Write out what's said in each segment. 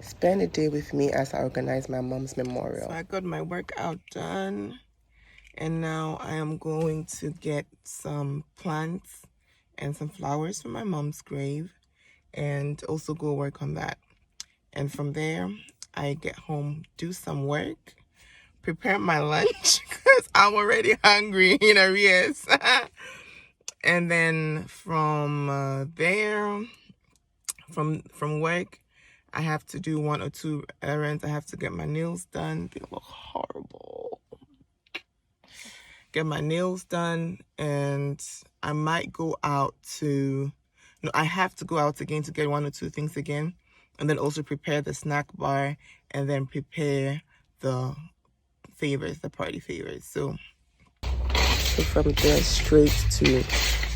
spend a day with me as I organize my mom's memorial. So I got my workout done, and now I am going to get some plants and some flowers for my mom's grave and also go work on that. And from there, I get home, do some work, prepare my lunch because I'm already hungry in arrears. And then from there, from work, I have to do 1 or 2 errands. I have to get my nails done. They look horrible. Get my nails done, and I might go out to, no, I have to go out again to get 1 or 2 things again, and then also prepare the snack bar, and then prepare the favors, the party favors. So from there, straight to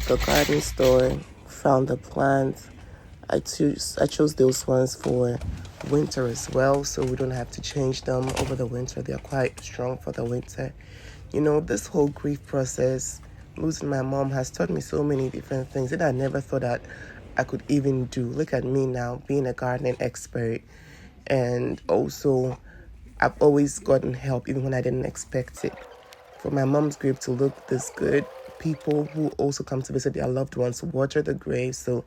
the garden store, found the plants. I chose those ones for winter as well, so we don't have to change them over the winter. They are quite strong for the winter. You know, this whole grief process, losing my mom, has taught me so many different things that I never thought that I could even do. Look at me now, being a gardening expert. And also, I've always gotten help, even when I didn't expect it. For my mom's grave to look this good, people who also come to visit their loved ones water the grave, so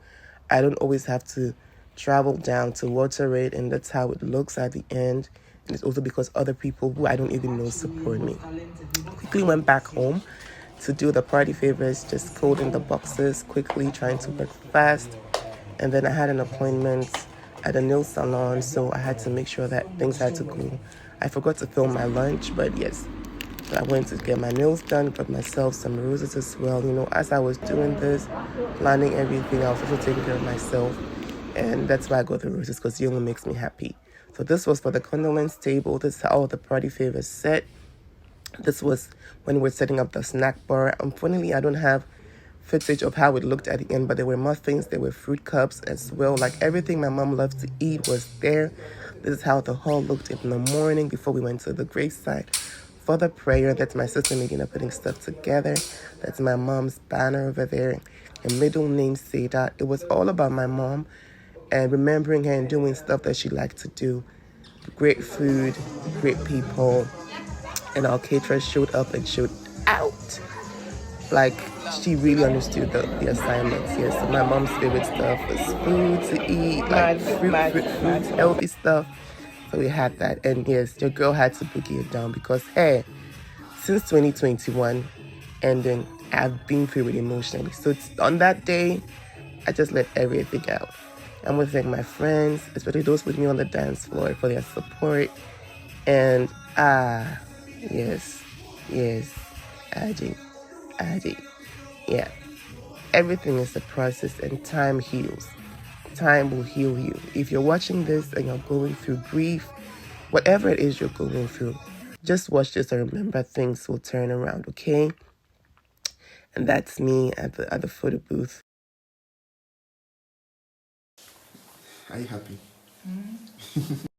I don't always have to travel down to water it, and that's how it looks at the end. And it's also because other people who I don't even know support me. Quickly went back home to do the party favors, just coding the boxes quickly, trying to work fast. And then I had an appointment at a nail salon, so I had to make sure that things had to go. I forgot to film my lunch, but yes, I went to get my nails done, got myself some roses as well. You know, as I was doing this, planning everything, I was also taking care of myself. And that's why I got the roses, because it only makes me happy. So this was for the condolence table. This is how the party favors set. This was when we were setting up the snack bar. Unfortunately, I don't have footage of how it looked at the end, but there were muffins, there were fruit cups as well. Like everything my mom loved to eat was there. This is how the hall looked in the morning before we went to the graveside for the prayer. That's my sister Medina putting stuff together. That's my mom's banner over there. Her middle name Seda. It was all about my mom and remembering her and doing stuff that she liked to do. Great food, great people, and our caterer showed up and showed out. Like, she really understood the assignments. Yes, so my mom's favorite stuff was food to eat, like fruits, healthy stuff. So we had that. And yes, your girl had to boogie it down because, hey, since 2021 ending, I've been through it emotionally. So on that day, I just let everything out. I'm going to thank my friends, especially those with me on the dance floor, for their support. And, yes, Adi. Yeah, everything is a process and time heals. Time will heal you. If you're watching this and you're going through grief, whatever it is you're going through, just watch this and remember things will turn around, okay? And that's me at the photo booth. Are you happy?